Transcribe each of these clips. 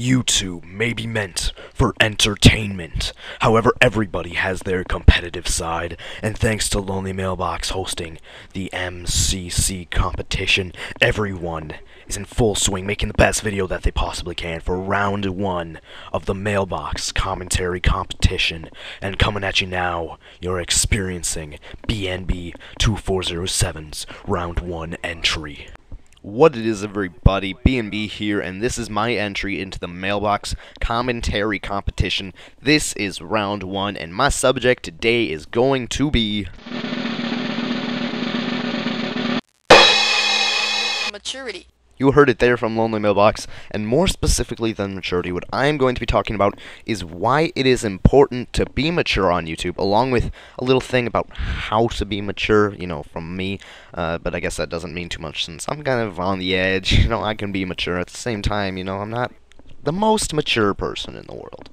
YouTube may be meant for entertainment. However, everybody has their competitive side, and thanks to Lonely Mailbox hosting the MCC competition, everyone is in full swing making the best video that they possibly can for round one of the Mailbox commentary competition. And coming at you now, you're experiencing BNB 2407's round one entry. What it is, everybody, BNB here, and this is my entry into the Mailbox commentary competition. This is round one, and my subject today is going to be maturity. You heard it there from Lonely Mailbox, and more specifically than maturity, what I am going to be talking about is why it is important to be mature on YouTube, along with a little thing about how to be mature, from me, but I guess that doesn't mean too much since I'm kind of on the edge. I can be mature at the same time, I'm not the most mature person in the world.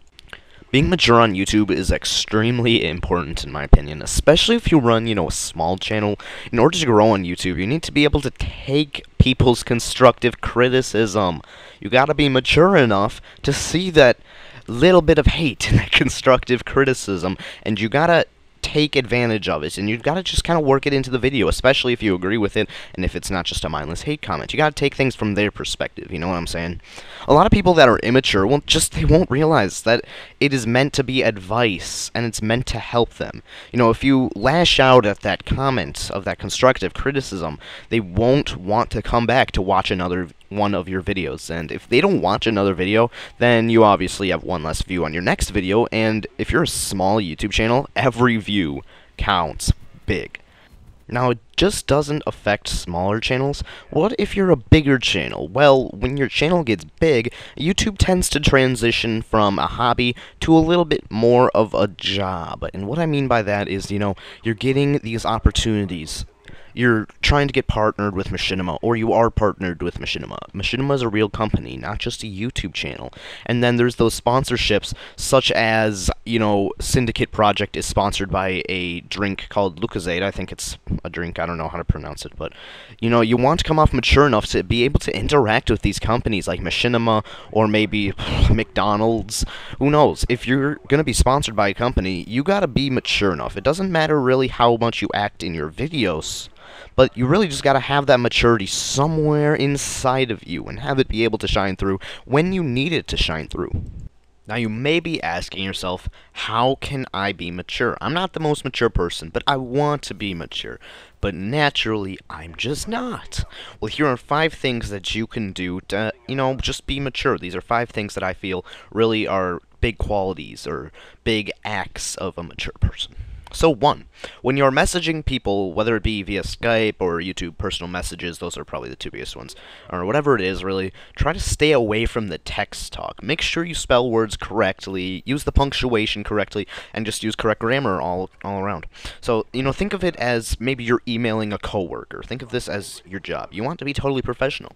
Being mature on YouTube is extremely important in my opinion, especially if you run, a small channel. In order to grow on YouTube, you need to be able to take people's constructive criticism. You gotta be mature enough to see that little bit of hate in that constructive criticism, and you gotta take advantage of it, and you've got to just kind of work it into the video, especially if you agree with it, and if it's not just a mindless hate comment. You got to take things from their perspective, you know what I'm saying? A lot of people that are immature, they won't realize that it is meant to be advice, and it's meant to help them. If you lash out at that comment of that constructive criticism, they won't want to come back to watch another one of your videos, and if they don't watch another video, then you obviously have one less view on your next video, and if you're a small YouTube channel, every view counts big. Now, it just doesn't affect smaller channels. What if you're a bigger channel? Well, when your channel gets big, YouTube tends to transition from a hobby to a little bit more of a job, and what I mean by that is, you're getting these opportunities. You're trying to get partnered with Machinima, or you are partnered with Machinima. Machinima is a real company, not just a YouTube channel. And then there's those sponsorships, such as, Syndicate Project is sponsored by a drink called Lucozade. I think it's a drink, I don't know how to pronounce it, but, you want to come off mature enough to be able to interact with these companies like Machinima, or maybe McDonald's. Who knows? If you're going to be sponsored by a company, you gotta be mature enough. It doesn't matter really how much you act in your videos, but you really just gotta have that maturity somewhere inside of you and have it be able to shine through when you need it to shine through. Now, you may be asking yourself, how can I be mature? I'm not the most mature person, but I want to be mature. But naturally, I'm just not. Well, here are 5 things that you can do to, just be mature. These are 5 things that I feel really are big qualities or big acts of a mature person. So 1, when you're messaging people, whether it be via Skype or YouTube personal messages, those are probably the 2 biggest ones, or whatever it is really, try to stay away from the text talk. Make sure you spell words correctly, use the punctuation correctly, and just use correct grammar all around. So, think of it as maybe you're emailing a coworker. Think of this as your job. You want to be totally professional.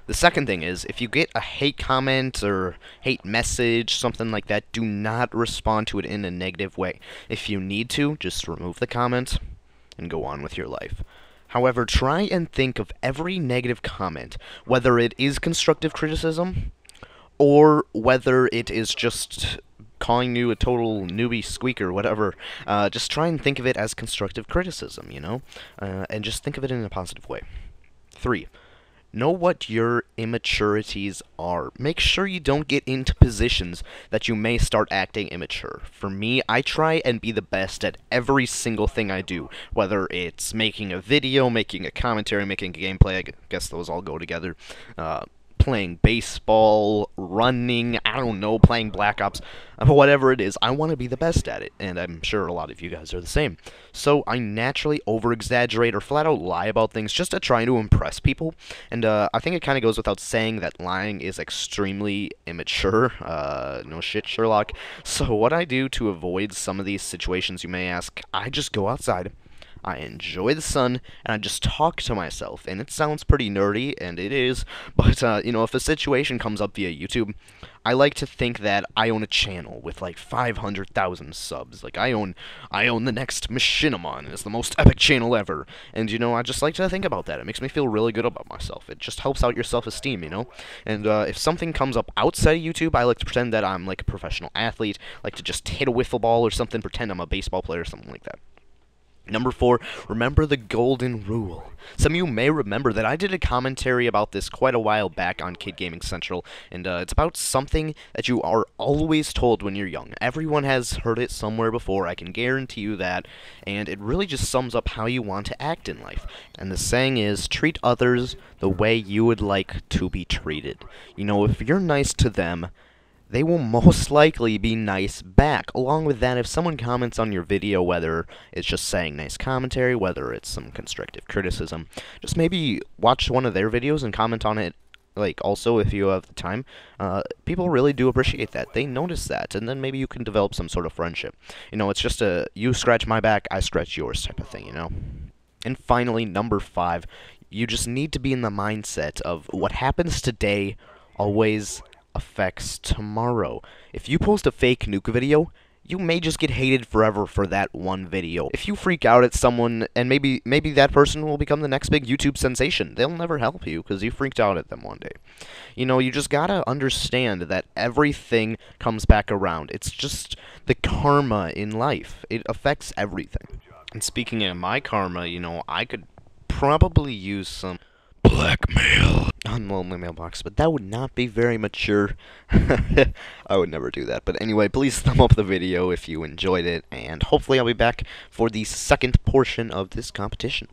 The second thing is, if you get a hate comment or hate message, something like that, do not respond to it in a negative way. If you need to, just remove the comment and go on with your life. However, try and think of every negative comment, whether it is constructive criticism or whether it is just calling you a total newbie squeaker, whatever. Just try and think of it as constructive criticism, and just think of it in a positive way. 3. Know what your immaturities are. Make sure you don't get into positions that you may start acting immature. For me, I try and be the best at every single thing I do, whether it's making a video, making a commentary, making a gameplay, I guess those all go together, playing baseball, running, I don't know, playing Black Ops, whatever it is, I want to be the best at it, and I'm sure a lot of you guys are the same. So I naturally over-exaggerate or flat-out lie about things just to try to impress people, and I think it kind of goes without saying that lying is extremely immature. No shit, Sherlock. So what I do to avoid some of these situations, you may ask, I just go outside, I enjoy the sun, and I just talk to myself. And it sounds pretty nerdy, and it is, but, if a situation comes up via YouTube, I like to think that I own a channel with like 500,000 subs. Like I own the next Machinima, and it's the most epic channel ever. And I just like to think about that. It makes me feel really good about myself. It just helps out your self-esteem. And if something comes up outside of YouTube, I like to pretend that I'm like a professional athlete, like to just hit a wiffle ball or something, pretend I'm a baseball player or something like that. Number 4, remember the golden rule. Some of you may remember that I did a commentary about this quite a while back on Kid Gaming Central, and it's about something that you are always told when you're young. Everyone has heard it somewhere before, I can guarantee you that, and it really just sums up how you want to act in life. And the saying is, treat others the way you would like to be treated. If you're nice to them, they will most likely be nice back. Along with that, if someone comments on your video, whether it's just saying nice commentary, whether it's some constructive criticism, just maybe watch one of their videos and comment on it, like, also, if you have the time. People really do appreciate that. They notice that, and then maybe you can develop some sort of friendship. It's just a you scratch my back, I scratch yours type of thing, And finally, number 5, you just need to be in the mindset of what happens today always affects tomorrow. If you post a fake nuke video, you may just get hated forever for that one video. If you freak out at someone, and maybe that person will become the next big YouTube sensation, they'll never help you because you freaked out at them one day. You just gotta understand that everything comes back around. It's just the karma in life. It affects everything. And speaking of my karma, I could probably use some blackmail on Lonely Mailbox, but that would not be very mature. I would never do that. But anyway, please thumb up the video if you enjoyed it, and hopefully I'll be back for the second portion of this competition.